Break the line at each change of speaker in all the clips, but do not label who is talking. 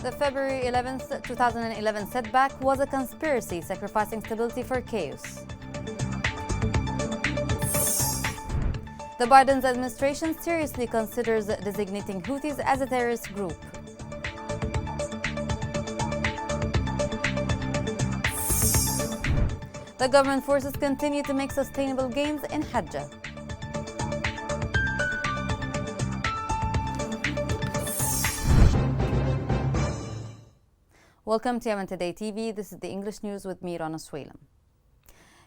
The February 11th, 2011 setback was a conspiracy, sacrificing stability for chaos. The Biden administration seriously considers designating Houthis as a terrorist group. The government forces continue to make sustainable gains in Hajj. Welcome to Yemen Today TV. This is the English news with me, Rana Swaylam.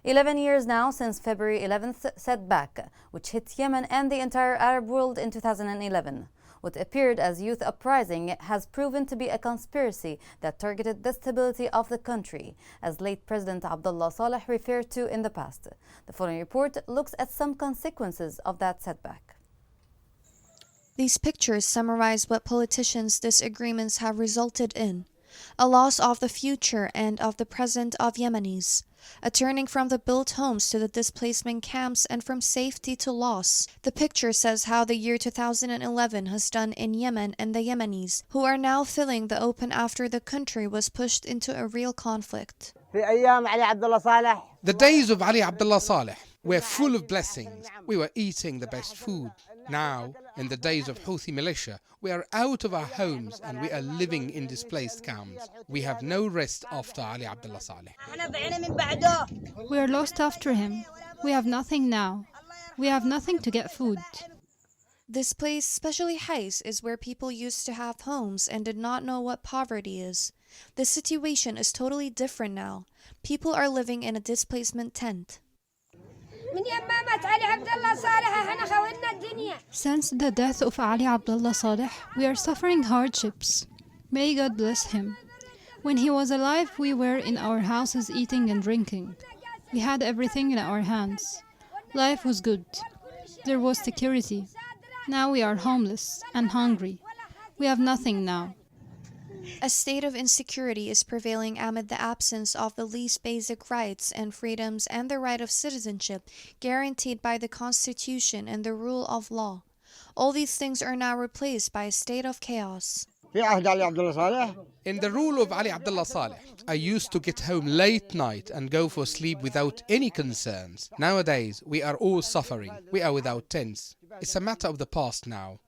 11 years now since February 11th setback, which hit Yemen and the entire Arab world in 2011. What appeared as youth uprising has proven to be a conspiracy that targeted the stability of the country, as late President Abdullah Saleh referred to in the past. The following report looks at some consequences of that setback.
These pictures summarize what politicians' disagreements have resulted in: a loss of the future and of the present of Yemenis, a turning from the built homes to the displacement camps and from safety to loss. The picture says how the year 2011 has done in Yemen and the Yemenis, who are now filling the open after the country was pushed into a real conflict.
The days of Ali Abdullah Saleh were full of blessings. We were eating the best food. Now, in the days of Houthi militia, we are out of our homes and we are living in displaced camps. We have no rest after Ali Abdullah Saleh.
We are lost after him. We have nothing now. We have nothing to get food.
This place, especially Hais, is where people used to have homes and did not know what poverty is. The situation is totally different now. People are living in a displacement tent.
Since the death of Ali Abdullah Saleh, we are suffering hardships. May God bless him. When he was alive, we were in our houses eating and drinking. We had everything in our hands. Life was good. There was security. Now we are homeless and hungry. We have nothing now.
A state of insecurity is prevailing amid the absence of the least basic rights and freedoms and the right of citizenship guaranteed by the Constitution and the rule of law. All these things are now replaced by a state of chaos.
In the rule of Ali Abdullah Saleh, I used to get home late night and go for sleep without any concerns. Nowadays, we are all suffering. We are without tents. It's a matter of the past now.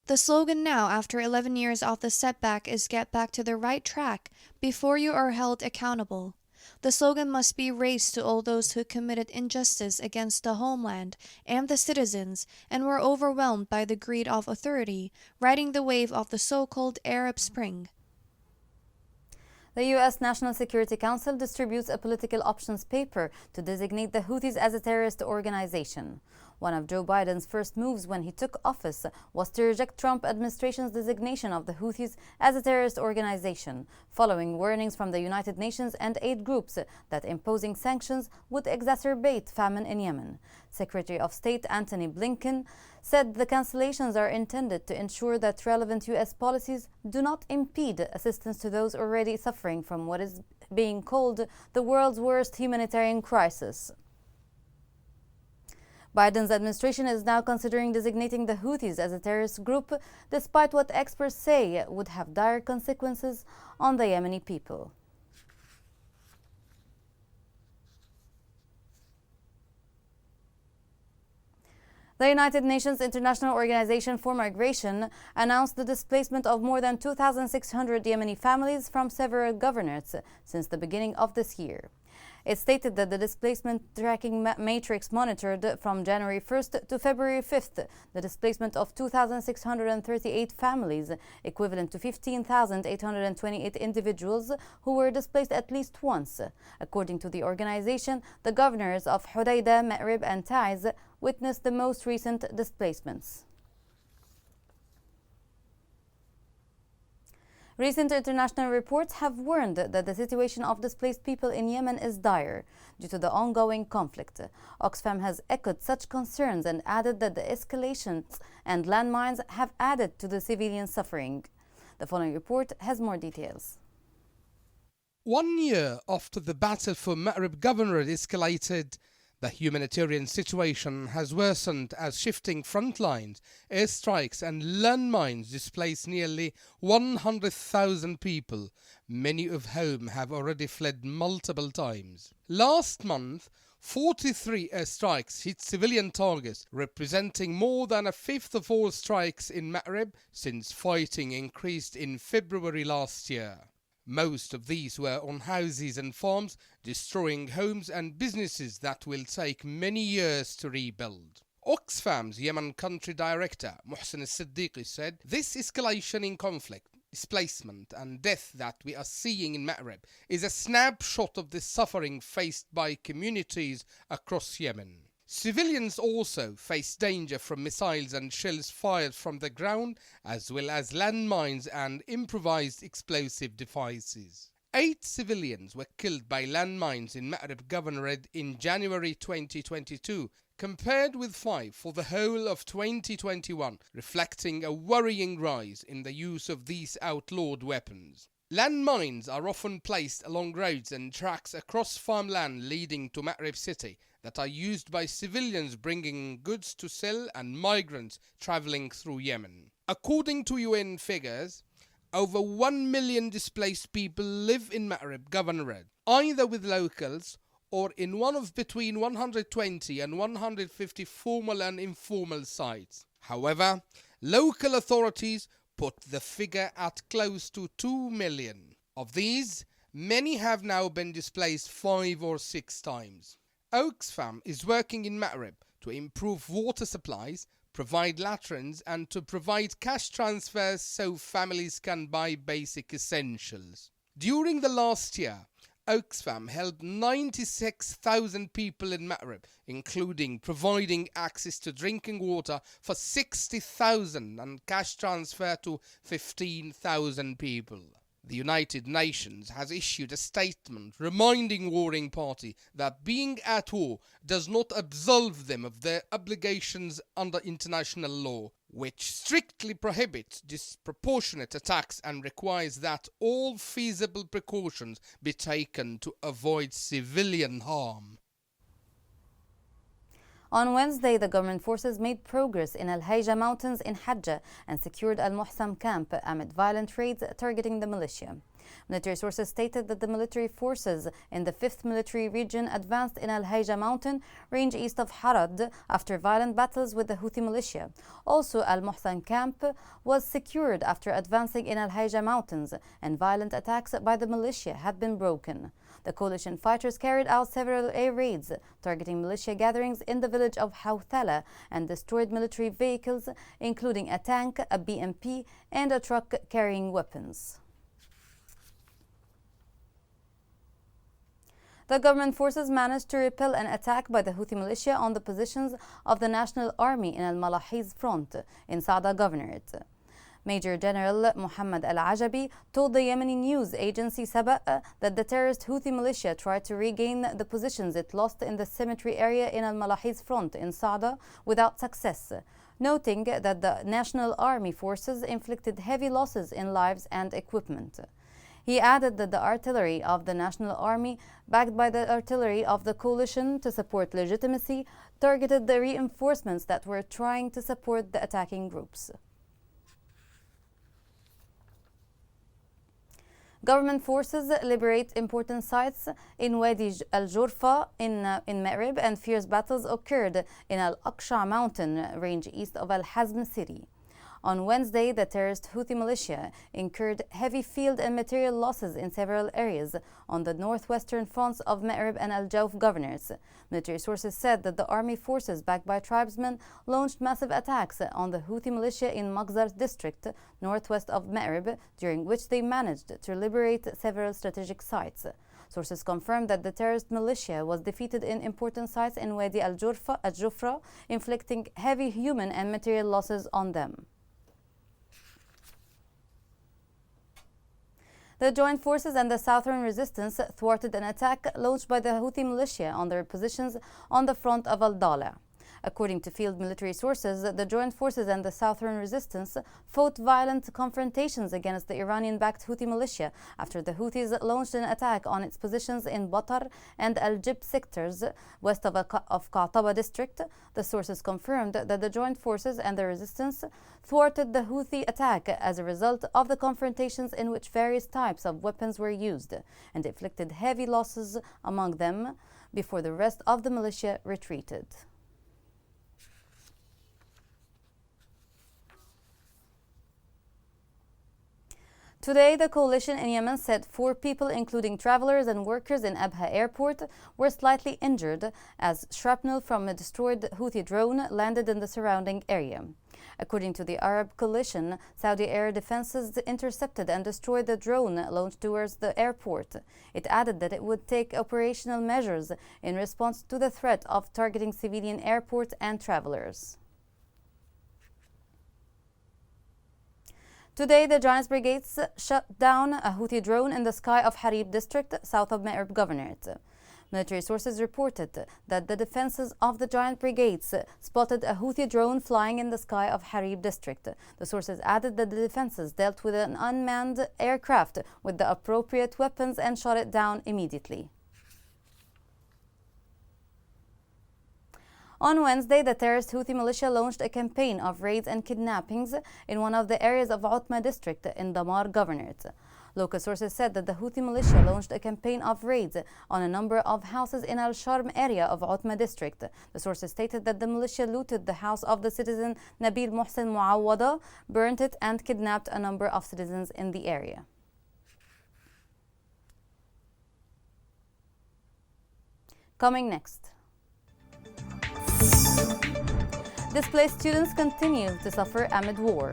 The slogan now, after 11 years of the setback, is "Get back to the right track before you are held accountable." The slogan must be raised to all those who committed injustice against the homeland and the citizens and were overwhelmed by the greed of authority, riding the wave of the so-called Arab Spring.
The U.S. National Security Council distributes a political options paper to designate the Houthis as a terrorist organization. One of Joe Biden's first moves when he took office was to reject Trump administration's designation of the Houthis as a terrorist organization, following warnings from the United Nations and aid groups that imposing sanctions would exacerbate famine in Yemen. Secretary of State Antony Blinken said the cancellations are intended to ensure that relevant U.S. policies do not impede assistance to those already suffering from what is being called the world's worst humanitarian crisis. Biden's administration is now considering designating the Houthis as a terrorist group, despite what experts say would have dire consequences on the Yemeni people. The United Nations International Organization for Migration announced the displacement of more than 2,600 Yemeni families from several governorates since the beginning of this year. It stated that the displacement tracking matrix monitored from January 1st to February 5th the displacement of 2,638 families, equivalent to 15,828 individuals who were displaced at least once. According to the organization, the governors of Hodeidah, Ma'rib and Taiz witnessed the most recent displacements. Recent international reports have warned that the situation of displaced people in Yemen is dire due to the ongoing conflict. Oxfam has echoed such concerns and added that the escalations and landmines have added to the civilian suffering. The following report has more details.
1 year after the battle for Ma'rib Governorate escalated, The humanitarian situation has worsened as shifting front lines, airstrikes and landmines displace nearly 100,000 people, many of whom have already fled multiple times. Last month, 43 airstrikes hit civilian targets, representing more than a fifth of all strikes in Ma'rib since fighting increased in February last year. Most of these were on houses and farms, destroying homes and businesses that will take many years to rebuild. Oxfam's Yemen country director, Mohsen al-Siddiqui, said, "This escalation in conflict, displacement and death that we are seeing in Ma'rib is a snapshot of the suffering faced by communities across Yemen. Civilians also face danger from missiles and shells fired from the ground, as well as landmines and improvised explosive devices." 8 civilians were killed by landmines in Ma'rib Governorate in January 2022, compared with 5 for the whole of 2021, reflecting a worrying rise in the use of these outlawed weapons. Landmines are often placed along roads and tracks across farmland leading to Ma'rib city that are used by civilians bringing goods to sell and migrants traveling through Yemen. According to UN figures, over 1 million displaced people live in Ma'rib Governorate, either with locals or in one of between 120 and 150 formal and informal sites. However, local authorities put the figure at close to 2 million. Of these, many have now been displaced 5 or 6 times. Oxfam is working in Ma'rib to improve water supplies, provide latrines and to provide cash transfers so families can buy basic essentials. During the last year, Oxfam helped 96,000 people in Ma'rib, including providing access to drinking water for 60,000 and cash transfer to 15,000 people. The United Nations has issued a statement reminding warring parties that being at war does not absolve them of their obligations under international law, which strictly prohibits disproportionate attacks and requires that all feasible precautions be taken to avoid civilian harm.
On Wednesday, the government forces made progress in Al-Hayja mountains in Hajj and secured Al-Muhsam camp amid violent raids targeting the militia. Military sources stated that the military forces in the 5th Military Region advanced in Al-Hayja mountain range east of Harad after violent battles with the Houthi militia. Also, Al-Muhsam camp was secured after advancing in Al-Hayja mountains, and violent attacks by the militia had been broken. The coalition fighters carried out several air raids targeting militia gatherings in the village of Hawthala and destroyed military vehicles, including a tank, a BMP, and a truck carrying weapons. The government forces managed to repel an attack by the Houthi militia on the positions of the National Army in Al-Malahiz front in Sa'da Governorate. Major General Muhammad Al-Ajabi told the Yemeni news agency Saba that the terrorist Houthi militia tried to regain the positions it lost in the cemetery area in Al-Malahiz front in Sa'da without success, noting that the National Army forces inflicted heavy losses in lives and equipment. He added that the artillery of the National Army, backed by the artillery of the coalition to support legitimacy, targeted the reinforcements that were trying to support the attacking groups. Government forces liberate important sites in Wadi al-Jurfa in Ma'rib, and fierce battles occurred in Al-Aqsha mountain range east of Al-Hazm city. On Wednesday, the terrorist Houthi militia incurred heavy field and material losses in several areas on the northwestern fronts of Ma'rib and Al-Jawf governorates. Military sources said that the army forces backed by tribesmen launched massive attacks on the Houthi militia in Maghzar district, northwest of Ma'rib, during which they managed to liberate several strategic sites. Sources confirmed that the terrorist militia was defeated in important sites in Wadi al-Jufra, inflicting heavy human and material losses on them. The joint forces and the Southern Resistance thwarted an attack launched by the Houthi militia on their positions on the front of Al-Dala. According to field military sources, the joint forces and the Southern resistance fought violent confrontations against the Iranian-backed Houthi militia after the Houthis launched an attack on its positions in Batar and Al-Jib sectors west of Qa'taba district. The sources confirmed that the joint forces and the resistance thwarted the Houthi attack as a result of the confrontations in which various types of weapons were used and inflicted heavy losses among them before the rest of the militia retreated. Today, the coalition in Yemen said 4 people, including travelers and workers in Abha airport, were slightly injured as shrapnel from a destroyed Houthi drone landed in the surrounding area. According to the Arab coalition, Saudi air defenses intercepted and destroyed the drone launched towards the airport. It added that it would take operational measures in response to the threat of targeting civilian airports and travelers. Today, the Giants Brigades shut down a Houthi drone in the sky of Harib district, south of Ma'rib Governorate. Military sources reported that the defenses of the Giant Brigades spotted a Houthi drone flying in the sky of Harib district. The sources added that the defenses dealt with an unmanned aircraft with the appropriate weapons and shot it down immediately. On Wednesday, the terrorist Houthi militia launched a campaign of raids and kidnappings in one of the areas of Utma district in Damar Governorate. Local sources said that the Houthi militia launched a campaign of raids on a number of houses in Al-Sharm area of Utma district. The sources stated that the militia looted the house of the citizen Nabil Mohsen Muawwada, burnt it, and kidnapped a number of citizens in the area. Coming next. Displaced students continue to suffer amid war.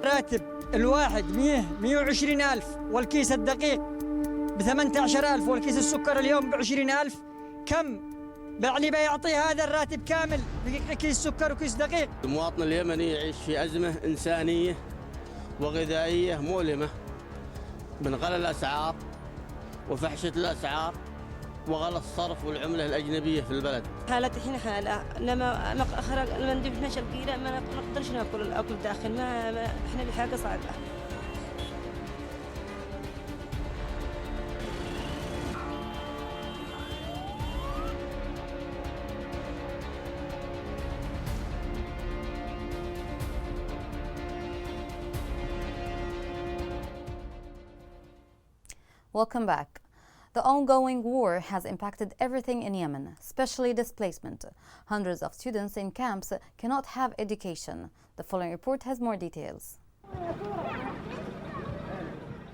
راتب الواحد 120 ألف والكيس الدقيق ب18 ألف والكيس السكر اليوم ب20 ألف. كم يعني بيعطي هذا الراتب كامل كيس سكر وكيس دقيق؟
المواطن اليمني يعيش في أزمة إنسانية وغذائية مؤلمة من غلاء الأسعار وفحشة الأسعار وغلاء الصرف والعملة الأجنبية في البلد.
حالتي الحين حالة لما أخرج لما ندي 12 كيلو ما نقدرش ناكل الأكل داخل ما إحنا بحاجة صعبة.
Welcome back. The ongoing war has impacted everything in Yemen, especially displacement. Hundreds of students in camps cannot have education. The following report has more details.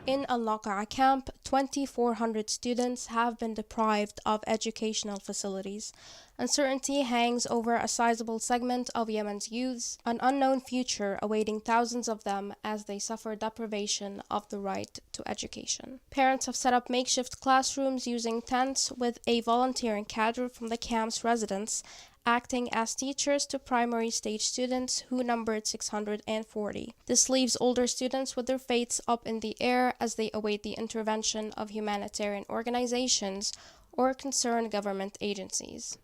In Al-Laqa'a camp, 2,400 students have been deprived of educational facilities. Uncertainty hangs over a sizable segment of Yemen's youths, an unknown future awaiting thousands of them as they suffer deprivation of the right to education. Parents have set up makeshift classrooms using tents with a volunteering cadre from the camp's residents acting as teachers to primary stage students who numbered 640. This leaves older students with their fates up in the air as they await the intervention of humanitarian organizations or concerned government agencies.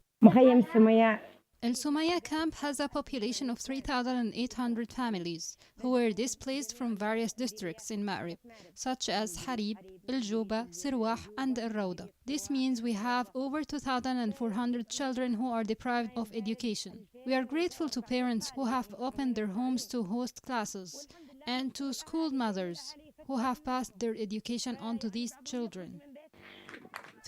El Sumaya camp has a population of 3,800 families who were displaced from various districts in Ma'rib, such as Harib, El Juba, Sirwah, and El Rawda. This means we have over 2,400 children who are deprived of education. We are grateful to parents who have opened their homes to host classes and to school mothers who have passed their education on to these children.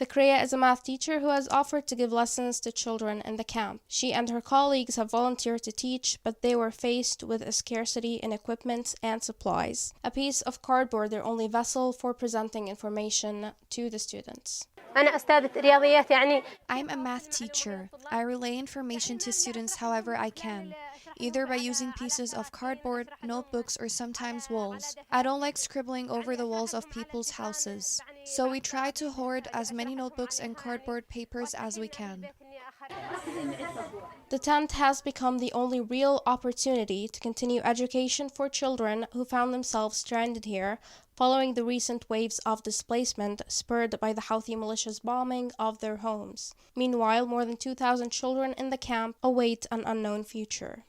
Fikriya is a math teacher who has offered to give lessons to children in the camp. She and her colleagues have volunteered to teach, but they were faced with a scarcity in equipment and supplies. A piece of cardboard, their only vessel for presenting information to the students.
I'm a math teacher. I relay information to students however I can, either by using pieces of cardboard, notebooks, or sometimes walls. I don't like scribbling over the walls of people's houses, so we try to hoard as many notebooks and cardboard papers as we can.
The tent has become the only real opportunity to continue education for children who found themselves stranded here following the recent waves of displacement spurred by the Houthi militia's bombing of their homes. Meanwhile, more than 2,000 children in the camp await an unknown future.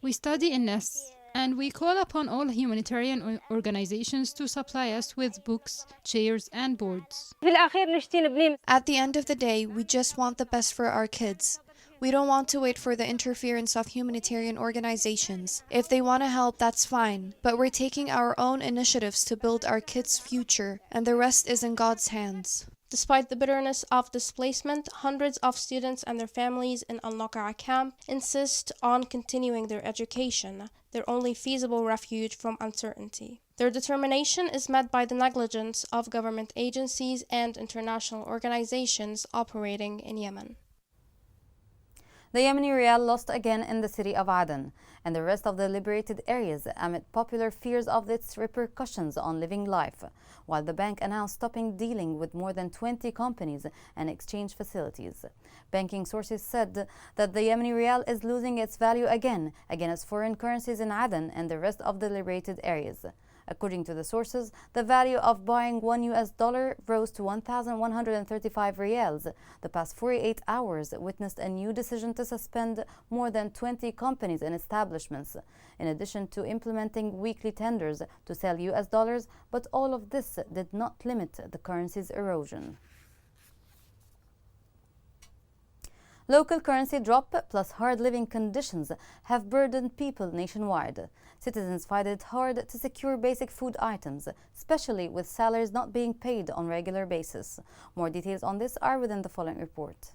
We study in nests, and we call upon all humanitarian organizations to supply us with books, chairs, and boards.
At the end of the day, we just want the best for our kids. We don't want to wait for the interference of humanitarian organizations. If they want to help, that's fine. But we're taking our own initiatives to build our kids' future, and the rest is in God's hands.
Despite the bitterness of displacement, hundreds of students and their families in Al-Naqa'a camp insist on continuing their education, their only feasible refuge from uncertainty. Their determination is met by the negligence of government agencies and international organizations operating in Yemen.
The Yemeni rial lost again in the city of Aden and the rest of the liberated areas amid popular fears of its repercussions on living life, while the bank announced stopping dealing with more than 20 companies and exchange facilities. Banking sources said that the Yemeni rial is losing its value again against foreign currencies in Aden and the rest of the liberated areas. According to the sources, the value of buying $1 rose to 1,135 rials. The past 48 hours witnessed a new decision to suspend more than 20 companies and establishments, in addition to implementing weekly tenders to sell US dollars, but all of this did not limit the currency's erosion. Local currency drop plus hard living conditions have burdened people nationwide. Citizens find it hard to secure basic food items, especially with salaries not being paid on regular basis. More details on this are within the following report.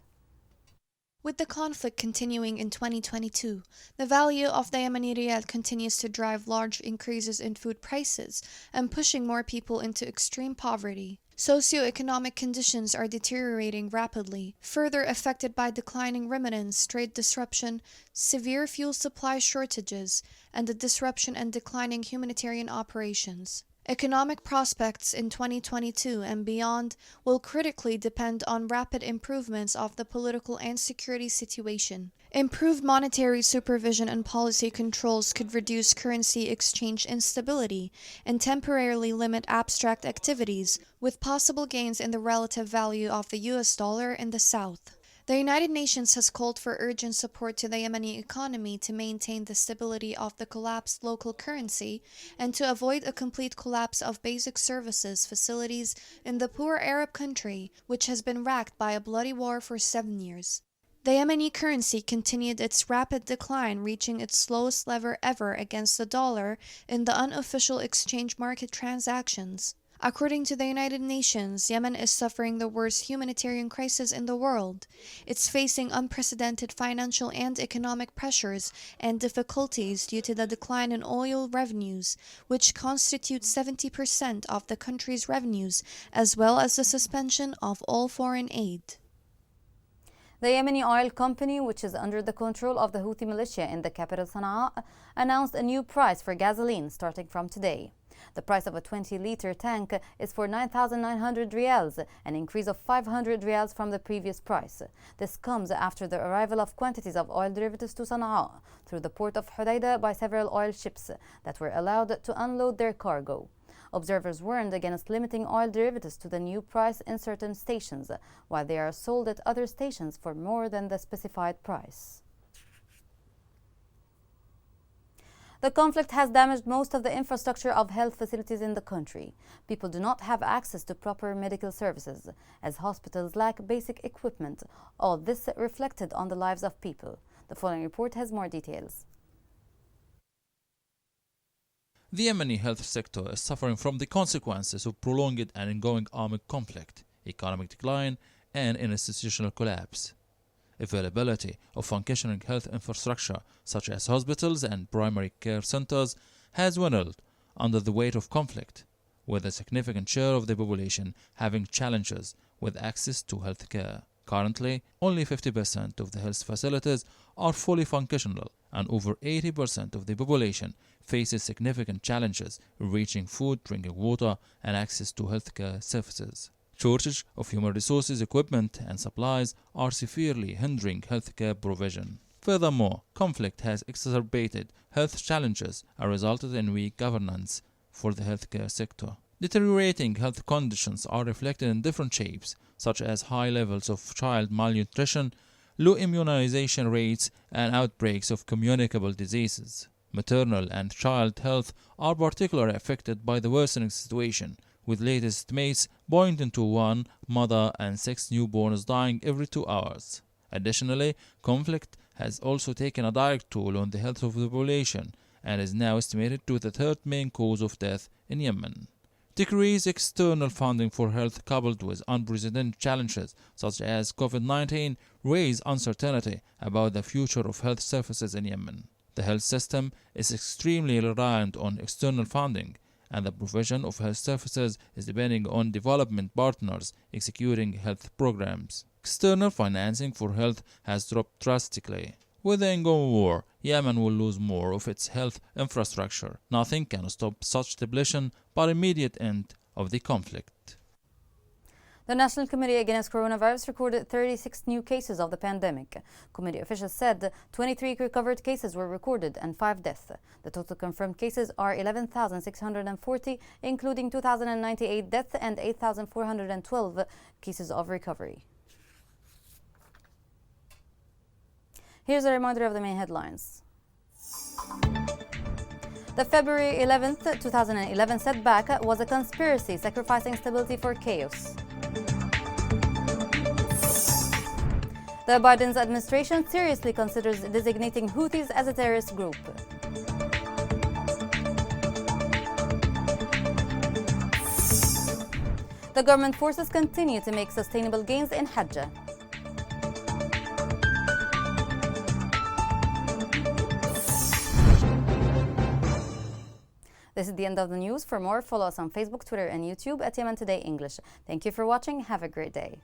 With the conflict continuing in 2022, the value of the Yemeni rial continues to drive large increases in food prices and pushing more people into extreme poverty. Socioeconomic conditions are deteriorating rapidly, further affected by declining remittance, trade disruption, severe fuel supply shortages, and the disruption and declining humanitarian operations. Economic prospects in 2022 and beyond will critically depend on rapid improvements of the political and security situation. Improved monetary supervision and policy controls could reduce currency exchange instability and temporarily limit abstract activities, with possible gains in the relative value of the US dollar in the South. The United Nations has called for urgent support to the Yemeni economy to maintain the stability of the collapsed local currency and to avoid a complete collapse of basic services facilities in the poor Arab country, which has been racked by a bloody war for 7 years. The Yemeni currency continued its rapid decline, reaching its lowest level ever against the dollar in the unofficial exchange market transactions. According to the United Nations, Yemen is suffering the worst humanitarian crisis in the world. It's facing unprecedented financial and economic pressures and difficulties due to the decline in oil revenues, which constitute 70% of the country's revenues, as well as the suspension of all foreign aid.
The Yemeni oil company, which is under the control of the Houthi militia in the capital Sana'a, announced a new price for gasoline starting from today. The price of a 20-liter tank is for 9,900 rials, an increase of 500 rials from the previous price. This comes after the arrival of quantities of oil derivatives to Sana'a through the port of Hodeidah by several oil ships that were allowed to unload their cargo. Observers warned against limiting oil derivatives to the new price in certain stations, while they are sold at other stations for more than the specified price. The conflict has damaged most of the infrastructure of health facilities in the country. People do not have access to proper medical services, as hospitals lack basic equipment. All this reflected on the lives of people. The following report has more details.
The Yemeni health sector is suffering from the consequences of prolonged and ongoing armed conflict, economic decline, and institutional collapse. Availability of functioning health infrastructure, such as hospitals and primary care centers, has dwindled under the weight of conflict, with a significant share of the population having challenges with access to health care. Currently, only 50% of the health facilities are fully functional, and over 80% of the population faces significant challenges in reaching food, drinking water, and access to healthcare services. Shortage of human resources, equipment, and supplies are severely hindering healthcare provision. Furthermore, conflict has exacerbated health challenges and resulted in weak governance for the healthcare sector. Deteriorating health conditions are reflected in different shapes, such as high levels of child malnutrition, low immunization rates, and outbreaks of communicable diseases. Maternal and child health are particularly affected by the worsening situation, with latest estimates pointing to 1 mother and 6 newborns dying every 2 hours. Additionally, conflict has also taken a direct toll on the health of the population and is now estimated to be the third main cause of death in Yemen. Decreased external funding for health coupled with unprecedented challenges such as COVID-19 raise uncertainty about the future of health services in Yemen. The health system is extremely reliant on external funding, and the provision of health services is depending on development partners executing health programs. External financing for health has dropped drastically. With the ongoing war, Yemen will lose more of its health infrastructure. Nothing can stop such depletion but immediate end of the conflict.
The National Committee Against Coronavirus recorded 36 new cases of the pandemic. Committee officials said 23 recovered cases were recorded and 5 deaths. The total confirmed cases are 11,640, including 2,098 deaths and 8,412 cases of recovery. Here's a reminder of the main headlines. The February 11th, 2011 setback was a conspiracy sacrificing stability for chaos. The Biden administration seriously considers designating Houthis as a terrorist group. The government forces continue to make sustainable gains in Hajj. This is the end of the news. For more, follow us on Facebook, Twitter, and YouTube at Yemen Today English. Thank you for watching. Have a great day.